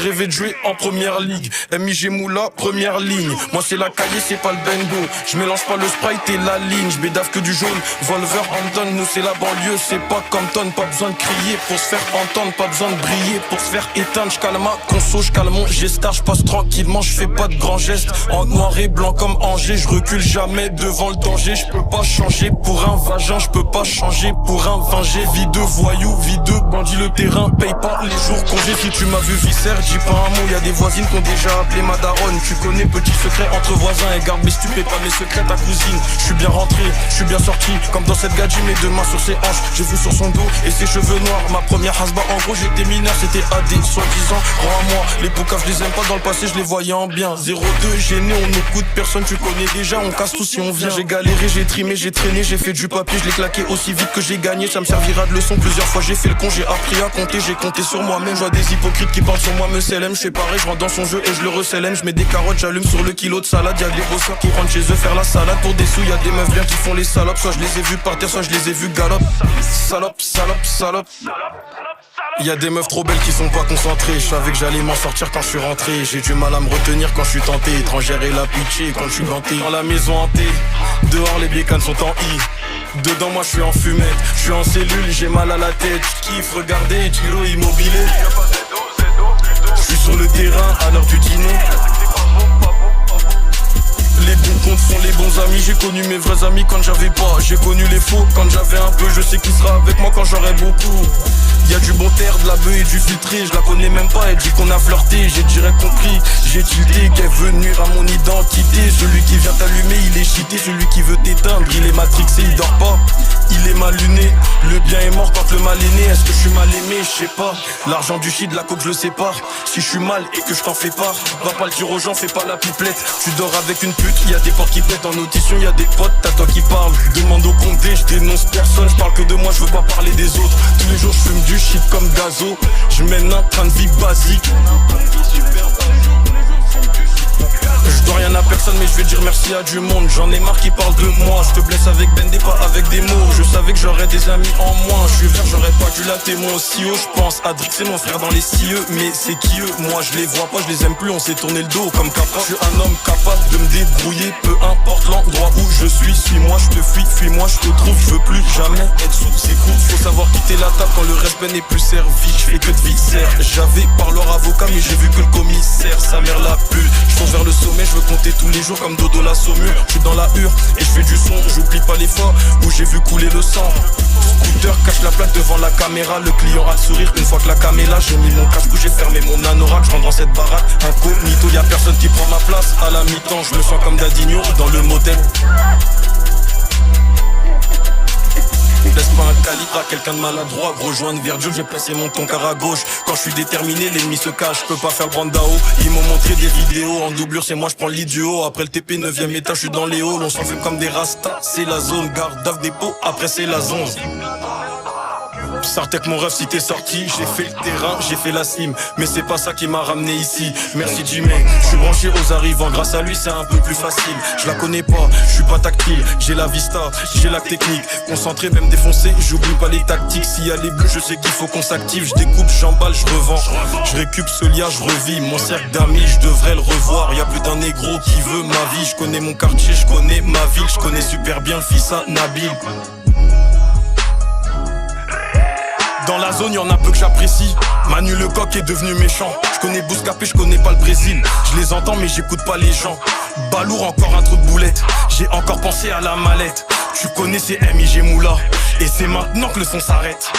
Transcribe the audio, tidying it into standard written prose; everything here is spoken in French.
rêvé de jouer en première ligue. MIG Moula, première ligne. Moi c'est la cahier, c'est pas le bendo. Je mélange pas le Sprite et la ligne. Je bédave que du jaune, Wolverhampton. Nous c'est la banlieue, c'est pas Compton. Pas besoin de crier pour se faire entendre. Pas besoin de briller pour se faire éteindre. J'cale ma conso, j'cale mon gestar. J'passe tranquillement, j'fais pas de grands gestes. En noir et blanc comme Angers. J'recule jamais devant le danger. J'peux pas changer pour un vagin. J'peux pas changer pour un vingé. Vie de voyou, vie de bandit. Le terrain paye pas les jours congés. Si tu m'as vu viscère, dis pas un mot. Y'a des voisines qui ont déjà appelé ma daronne. Tu connais petit secret entre voisins. Et garde mes stupés, pas mes secrets, ta cousine. J'suis bien rentré, j'suis bien sorti. Comme dans cette gadji, mes deux mains sur ses hanches. J'ai vu sur son dos et ses cheveux noirs. Ma première hasba, en gros j'étais mineur, c'était AD. Soi-disant, rends-moi. Les poucaves, je les aime pas dans le passé, je les voyais en bien. 0-2, gêné, on écoute personne, tu connais déjà. On casse tout si on vient. J'ai galéré, j'ai trimé, j'ai traîné, j'ai fait du papier. Je l'ai claqué aussi vite que j'ai gagné. Ça me servira de leçon. Plusieurs fois j'ai fait le con, j'ai appris à compter. J'ai compté sur moi-même. Je vois des hypocrites qui parlent sur moi, me célèment. Je fais pareil, je rentre dans son jeu et je le recélème. Je mets des carottes, j'allume sur le kilo de salade. Y'a des bosseurs qui rentrent chez eux faire la salade pour des sous. Y'a des meufs bien qui font les salopes. Soit je les ai vus par terre, soit je les ai vus galop. Salope, salope, salope. Y'a des meufs trop belles qui sont pas concentrées. Je savais que j'allais m'en sortir quand je suis rentré. J'ai du mal à me retenir quand je suis tenté. Étrangère et la pitié quand je suis ganté. Dans la maison hantée, dehors les bécanes sont en I. Dedans moi je suis en fumette, je suis en cellule, j'ai mal à la tête. J'kiffe regarder, Giro immobilier. Je suis sur le terrain à l'heure du dîner. Les bons comptes font les bons amis. J'ai connu mes vrais amis quand j'avais pas. J'ai connu les faux quand j'avais un peu. Je sais qui sera avec moi quand j'aurai beaucoup. Y'a du bon terre, de la beuh et du filtré. Je la connais même pas, elle dit qu'on a flirté. J'ai direct compris, j'ai tilté qu'elle veut nuire à mon identité. Celui qui vient t'allumer, il est cheaté. Celui qui veut t'éteindre, il est matrixé, il dort pas. Il est mal luné, le bien est mort quand le mal est né. Est-ce que je suis mal aimé, je sais pas. L'argent du shit, de la coke je le sépare. Si je suis mal et que je t'en fais part, va pas le dire aux gens, fais pas la pipelette. Tu dors avec une pute, y'a des portes qui pètent en audition, y'a des potes, t'as toi qui parle. Demande au condé, je dénonce personne, je parle que de moi, je veux pas parler des autres. Tous les jours je fume du shit comme gazo, je mène un train de vie basique. Je dois rien à personne mais je vais dire merci à du monde. J'en ai marre qui parle de moi. Je te blesse avec Ben, pas avec des mots. Je savais que j'aurais des amis en moins. Je suis vert, j'aurais pas dû latter mon aussi haut. Je pense Adric c'est mon frère dans les cieux. Mais c'est qui eux? Moi je les vois pas, je les aime plus. On s'est tourné le dos comme Capra. Je suis un homme capable de me débrouiller. Peu importe l'endroit où je suis. Suis-moi, je te fuis, fuis-moi, je te trouve. Je veux plus jamais être sous ces coups. Faut savoir quitter la table quand le respect n'est plus servi. Je fais que de viscères. J'avais par leur avocat mais j'ai vu que le commissaire sa mère la pue. Je fonce vers le sommet, je veux compter tous les jours comme Dodo la Saumur. Je suis dans la hure et je fais du son. J'oublie pas les fois où j'ai vu couler le sang. Scooter cache la plaque devant la caméra. Le client a le sourire une fois que la caméra. J'ai mis mon cache-cou, j'ai fermé mon anorak. Je rentre dans cette baraque incognito. Y'a personne qui prend ma place à la mi-temps. Je me sens comme Dadinho dans le modèle. Laisse pas un calibre à quelqu'un de maladroit. Rejoindre Virgil, j'ai placé mon toncar à gauche. Quand je suis déterminé, l'ennemi se cache. Je peux pas faire Brandao. Ils m'ont montré des vidéos en doublure, c'est moi je prends le lit du haut. Après le TP 9ème étage, je suis dans les halls. On s'en fait comme des rastas, c'est la zone. Garde d'ave dépôt, après c'est la zone. Sartek mon rêve si t'es sorti. J'ai fait le terrain, j'ai fait la cime. Mais c'est pas ça qui m'a ramené ici. Merci Jimmy. Je suis branché aux arrivants, grâce à lui c'est un peu plus facile. Je la connais pas, je suis pas tactile. J'ai la vista, j'ai la technique. Concentré, même défoncé, j'oublie pas les tactiques. S'il y a les bleus, je sais qu'il faut qu'on s'active. Je découpe, j'emballe, je revends. Je récup ce lien, je revis. Mon cercle d'amis, je devrais le revoir. Y'a plus d'un négro qui veut ma vie. Je connais mon quartier, je connais ma ville. Je connais super bien le fils à Nabil. Dans la zone, y'en a peu que j'apprécie. Manu Lecoq est devenu méchant. Je connais Bouscapé, je connais pas le Brésil. Je les entends mais j'écoute pas les gens. Balourd, encore un trou de boulette. J'ai encore pensé à la mallette. Tu connais c'est MIG Moula. Et c'est maintenant que le son s'arrête.